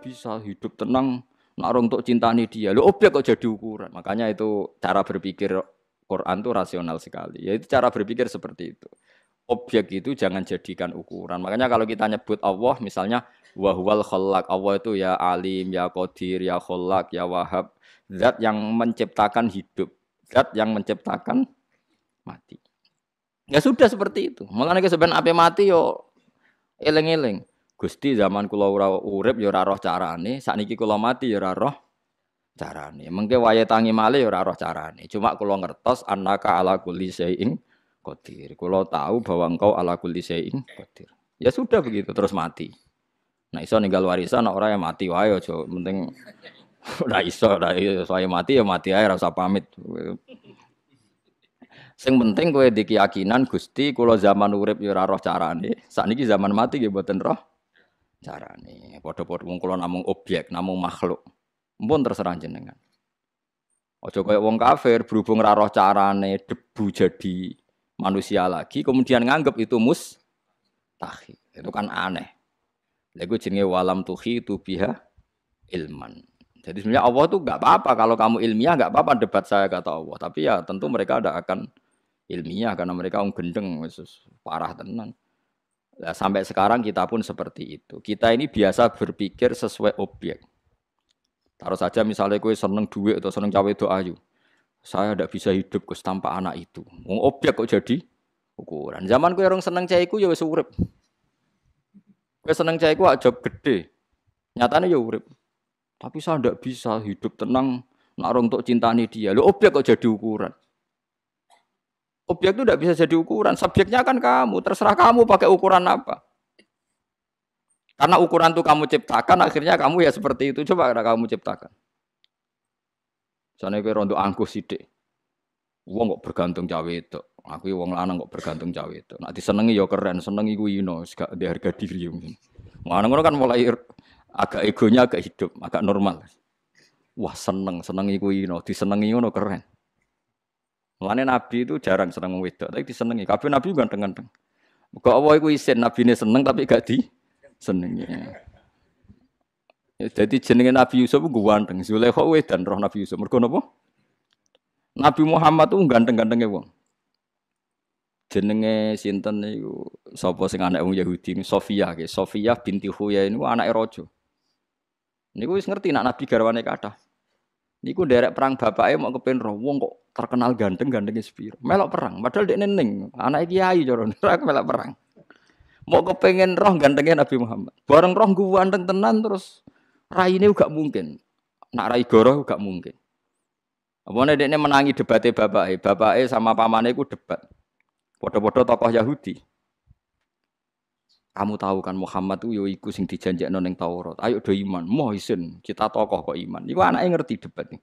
bisa hidup tenang nak untuk cintani dia. Lo objek kok jadi ukuran. Makanya itu cara berpikir Quran itu rasional sekali. Yaitu cara berpikir seperti itu. Objek itu jangan jadikan ukuran. Makanya kalau kita nyebut Allah misalnya wa huwal khallaq. Allah itu ya alim, ya qadir, ya khallaq, ya wahab. Zat yang menciptakan hidup. Zat yang menciptakan mati. Ya sudah seperti itu. Makanya sebenarnya ape mati yo eling-eling. Gusti zaman kula ora urip ya ora roh carane, sakniki kula mati ya ora roh carane. Mengke wayahe tangi malih ya ora roh carane. Cuma kula ngertos annaka ala kulli syai'in qadir. Kula tahu bahwa engkau ala kulli syai'in qadir. Ya sudah begitu terus mati. Nah iso ninggal warisan ora ya mati wae aja penting ora iso saya mati ya mati ae ora usah pamit. Sing penting kowe di keyakinan Gusti kula zaman urip ya ora roh carane. Sakniki zaman mati nggih mboten roh carane. Padha-padha wong kula namung objek, namung makhluk. Mumpun terserah jenengan. Aja kaya wong kafir berhubung ora roh carane debu jadi manusia lagi kemudian nganggep itu mustahil. Itu kan aneh. Lha iku jenenge walam tuhitu biha ilman. Jadi sebenarnya Allah tuh enggak apa-apa kalau kamu ilmiah enggak apa-apa debat saya kata Allah. Tapi ya tentu mereka tidak akan ilmiah karena mereka gendeng parah tenan. Nah, sampai sekarang kita pun seperti itu. Kita ini biasa berpikir sesuai objek. Taruh saja misalnya kowe seneng duit atau seneng cawe itu ayu. Saya tidak bisa hidup Gus tanpa anak itu. Wong objek kok jadi ukuran. Zaman kowe orang seneng cah iku ya wis urip. Kowe seneng cah iku job gede. Nyatane ya urip. Tapi saya tidak bisa hidup tenang nak untuk cintani dia. Lho objek kok jadi ukuran. Objek itu tidak bisa jadi ukuran. Subjeknya kan kamu. Terserah kamu pakai ukuran apa. Karena ukuran itu kamu ciptakan, akhirnya kamu ya seperti itu. Coba kamu ciptakan. Misalnya kowe rondo angkuh sithik. Wong kok bergantung cawe itu. Aku wong lanang kok bergantung cawe itu. Nak disenengi ya keren, senengi ku ino, gak ada harga diri. Ngono kan mulai agak egonya agak hidup, agak normal. Wah senengi ku ino, disenengi ngono keren. Mulane Nabi itu jarang seneng wedok, tapi disenengi. Kabeh Nabi ganteng-ganteng. Kok Allah iku isin nabine seneng tapi gak disenengi. Jadi jenenge Nabi Yusuf ku ganteng. Zulaikha wedan roh Nabi Yusuf. Mergo napa? Nabi Muhammad tuh ganteng-gantenge wong. Jenenge sinten niku sapa sing anak wong Yahudi Sofia nggih. Sofia binti Huyai niku anake raja. Niku wis ngerti nek Nabi garwane kathah. Niku nderek perang bapake mau kepen roh wong kok terkenal ganteng-gantenge sepiro. Melok perang, padahal dekne ning anake kiai cara melok perang. Mau kepengen roh gantengnya Nabi Muhammad. Bareng roh ganteng tenan terus raine gak mungkin. Nak rai goroh gak mungkin. Apane dekne menangi debate bapake. Bapake sama pamane iku debat. Padha-padha tokoh Yahudi. Kamu tahu kan Muhammad itu yo iku sing dijanjekno ning Taurat. Ayo do iman. Moh isin, kita tokoh kok iman. Iku anake ngerti debat nih.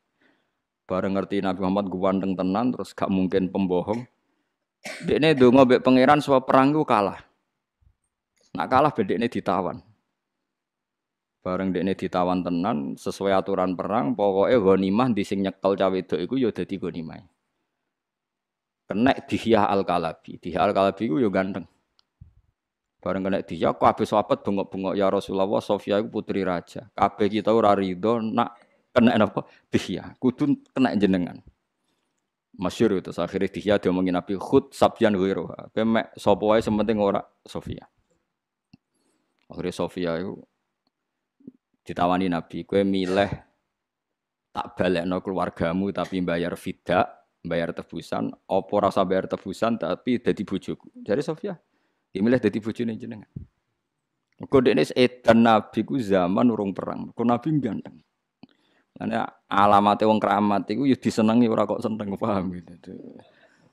Bareng ngerti Nabi Muhammad ganteng tenan terus gak mungkin pembohong. Dekne ndonga mbek pangeran supaya perang iku kalah. Nak kalah bedekne ditawan. Bareng dekne ditawan tenan sesuai aturan perang, pokoke ghanimah di sing nyekel cah wedok iku ya dadi ghanimah. Kena Dihiyah Al-Kalabi. Dihiyah Al-Kalabi iku ya ganteng. Bareng kena Dihiyah kabeh sahabat bengok-bengok ya Rasulullah Sofia iku putri raja. Kabeh kita ora rido nak kena napa Dihiyah. Kudu kena jenengan. Masyhur itu akhirnya Dihiyah diomongin Nabi khud sabyan ghairuha. Pemek sapa wae sementing ora Sofia. Akhirnya Sofia itu ditawani Nabi, kowe milih tak balekno keluargamu tapi bayar fidak, bayar tebusan, apa rasa bayar tebusan tapi dadi bojoku. Jadi Sofia dimilih dadi bojone jenengan. Mergo dekne edan Nabi ku zaman urung perang. Mergo Nabi ganteng. Karena alamate wong keramat iku ya disenengi ora kok seneng, paham gitu.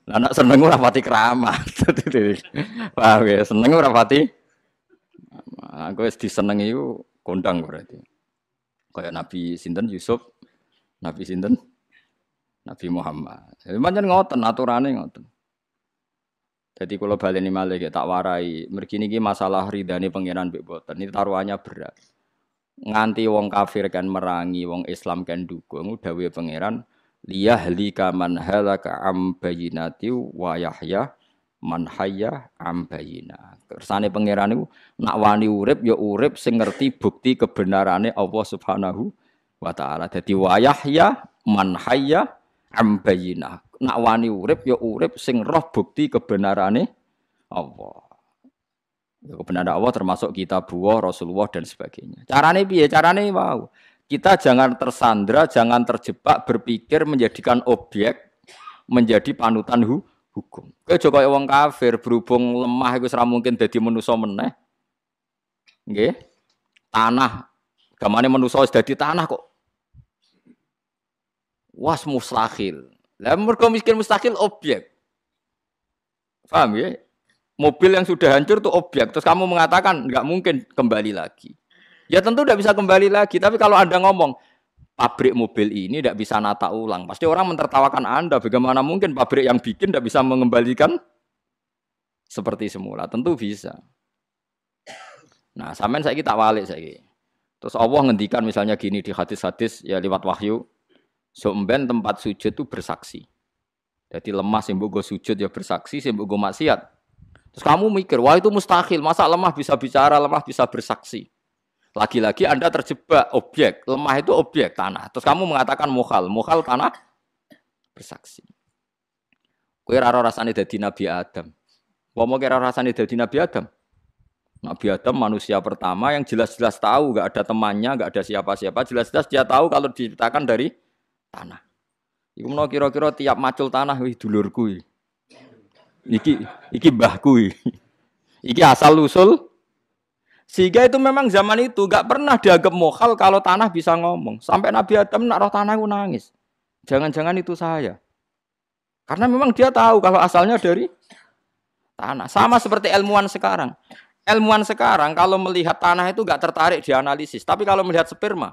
Lah nek seneng ora pati keramat. Paham ya, seneng ora pati. Aku wis disenengi iku kondang berarti. Kayak Nabi sinten Yusuf, Nabi sinten Nabi Muhammad. Jadi pancen ngoten aturane ngoten. Jadi kalau baleni malih tak warai, mergi niki masalah ridane pangeran mbek boten. Ini taruhannya berat. Nganti wong kafir kan merangi, wong Islam kan dukung, dawuhe pangeran liyahlika man halaka am bayyinati wa yahya man hayya am bayyinah. Kersane pangeran niku nak wani urip ya urip sing ngerti bukti kebenarane Allah Subhanahu wa taala. Dadi wa yahya man hayya am bayyinah. Nak wani urip ya urip sing roh bukti kebenarane Allah. Ya, kebenaran Allah termasuk kitabullah, Rasulullah dan sebagainya. Carane piye? Carane mau. Kita jangan tersandra, jangan terjebak berpikir menjadikan objek menjadi panutan hukum. Kowe aja kaya wong kafir berhubung lemah iku ora mungkin dadi manusa meneh. Nggih. Tanah gamane manusa wis dadi tanah kok. Was mustahil. Lah mergo miskin mustahil objek. Paham ya? Mobil yang sudah hancur itu objek. Terus kamu mengatakan nggak mungkin kembali lagi. Ya tentu tidak bisa kembali lagi. Tapi kalau Anda ngomong pabrik mobil ini tidak bisa nata ulang, pasti orang mentertawakan Anda. Bagaimana mungkin pabrik yang bikin tidak bisa mengembalikan seperti semula? Tentu bisa. Nah, sampean saiki tak walik saiki. Terus Allah ngendikan misalnya gini di hadis-hadis ya lewat wahyu, somben tempat sujud itu bersaksi. Jadi lemah sing mbok sujud ya bersaksi, sing mbok maksiat. Terus kamu mikir, wah itu mustahil, masa lemah bisa bicara, lemah bisa bersaksi. Lagi-lagi Anda terjebak objek, lemah itu objek tanah. Terus kamu mengatakan mukhal tanah bersaksi. Kowe ora rasane dadi Nabi Adam. Wong kira rasane dadi Nabi Adam. Nabi Adam manusia pertama yang jelas-jelas tahu, enggak ada temannya, enggak ada siapa-siapa, jelas-jelas dia tahu kalau diciptakan dari tanah. Iku menawa kira-kira tiap macul tanah wih dulurku. Iki mbahku. Iki asal usul. Sehingga itu memang zaman itu enggak pernah dianggap mukhal kalau tanah bisa ngomong. Sampai Nabi Adam nak roh tanah ku nangis. Jangan-jangan itu saya. Karena memang dia tahu kalau asalnya dari tanah. Sama seperti ilmuwan sekarang. Ilmuwan sekarang kalau melihat tanah itu enggak tertarik dianalisis. Tapi kalau melihat sperma,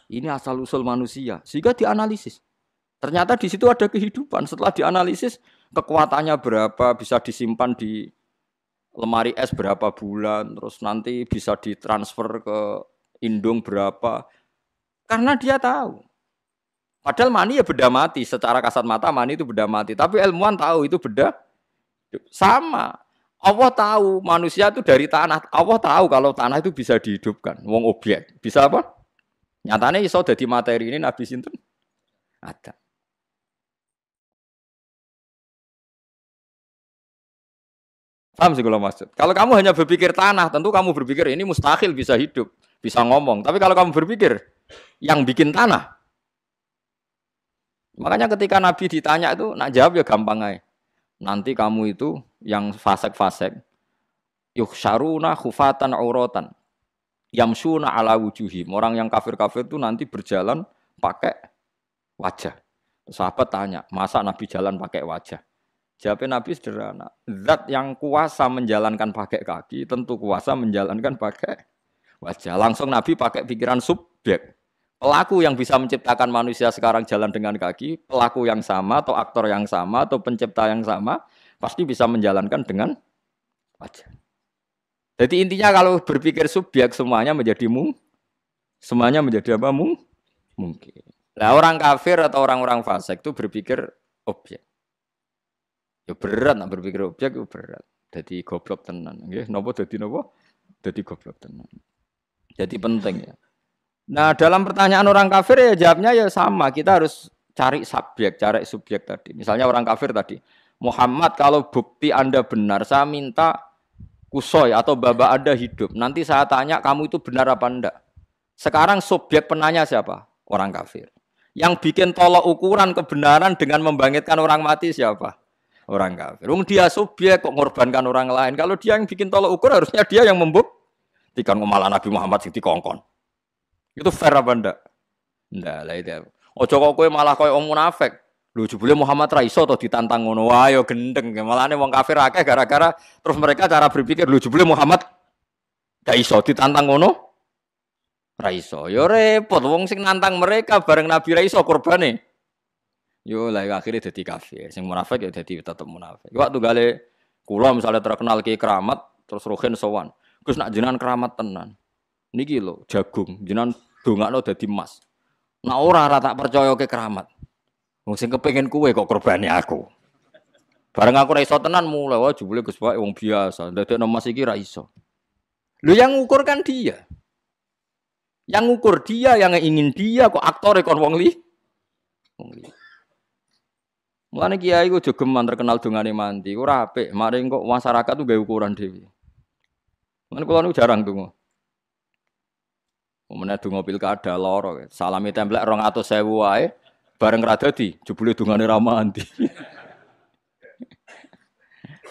ini asal usul manusia. Sehingga dianalisis. Ternyata di situ ada kehidupan. Setelah dianalisis, kekuatannya berapa, bisa disimpan di lemari es berapa bulan, terus nanti bisa ditransfer ke indung berapa. Karena dia tahu. Padahal mani ya benda mati. Secara kasat mata mani itu benda mati. Tapi ilmuwan tahu itu benda sama. Allah tahu manusia itu dari tanah. Allah tahu kalau tanah itu bisa dihidupkan. Wong objek. Bisa apa? Nyatanya iso dadi materi ini Nabi sinten? Ada. Paham sih kalau maksud. Kalau kamu hanya berpikir tanah, tentu kamu berpikir ini mustahil bisa hidup, bisa ngomong. Tapi kalau kamu berpikir yang bikin tanah, makanya ketika Nabi ditanya itu, nak jawab ya gampang aja. Nanti kamu itu yang fasek-fasek, yuhsyaruna khufatan auratan, yamsuna ala wujuhim. Orang yang kafir-kafir itu nanti berjalan pakai wajah. Sahabat tanya, masa Nabi jalan pakai wajah? Jawabnya Nabi sederhana. Zat yang kuasa menjalankan pakai kaki, tentu kuasa menjalankan pakai wajah. Langsung Nabi pakai pikiran subjek. Pelaku yang bisa menciptakan manusia sekarang jalan dengan kaki, pelaku yang sama, atau aktor yang sama, atau pencipta yang sama, pasti bisa menjalankan dengan wajah. Jadi intinya kalau berpikir subjek, semuanya menjadi semuanya menjadi apa? Mungkin. Nah, orang kafir atau orang-orang fasik itu berpikir objek. Ya berat nak berpikir objek itu berat. Jadi goblok tenan. Nggih, napa dadi napa? Dadi goblok tenan. Jadi penting ya. Nah, dalam pertanyaan orang kafir ya jawabnya ya sama. Kita harus cari subjek tadi. Misalnya orang kafir tadi, Muhammad kalau bukti Anda benar, saya minta kusoy atau baba Anda hidup. Nanti saya tanya kamu itu benar apa enggak. Sekarang subjek penanya siapa? Orang kafir. Yang bikin tolok ukuran kebenaran dengan membangkitkan orang mati siapa? Orang kafir. Dia subjek kok ngorbankan orang lain. Kalau dia yang bikin tolok ukur harusnya dia yang membuktikan malah Nabi Muhammad sing dikongkon. Itu fair apa ndak? Ndak lah itu. Ojo kok kowe malah koyo wong munafik. Lho jebule Muhammad ra iso to ditantang ngono. Wah yo gendeng. Malane wong kafir akeh gara-gara terus mereka cara berpikir lho jebule Muhammad gak iso ditantang ngono. Ra iso. Yo repot wong sing nantang mereka bareng Nabi ra iso korbane. Yo lah akhirnya jadi kafir. Sing munafik ya jadi tetap munafik. Waktu gale kula misalnya terkenal ki keramat terus rohen sowan. Gus nak jenengan keramat tenan. Niki lho jagung jenengan dongakno dadi emas. Nak ora tak percaya ke keramat. Wong sing kepengin kuwe kok korbane aku. Bareng aku ra iso tenan mulai wah jebule Gus Pak wong biasa, ndadekno Mas iki ra iso. Lho yang ngukur kan dia. Yang ngukur dia, yang ingin dia kok aktore kon wong li. Wong li. Mulane kiai ku jogeman terkenal dongane mandi, ora apik, mari kok masyarakat tuh gawe ukuran dhewe. Mulane kula niku jarang donga. Meneh donga pilkada loro, salami templek 200.000 wae, bareng ra dadi, jebule dongane ra mandi.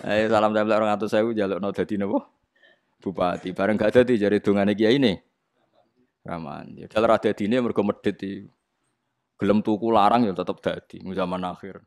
Ayo salam templek 200.000 jalukno dadi napa? Bupati, bareng gak dadi jare dongane kiai ne. Ra mandi. Dal ra dadine mergo medhit iki. Gelem tuku larang ya tetep dadi zaman akhir.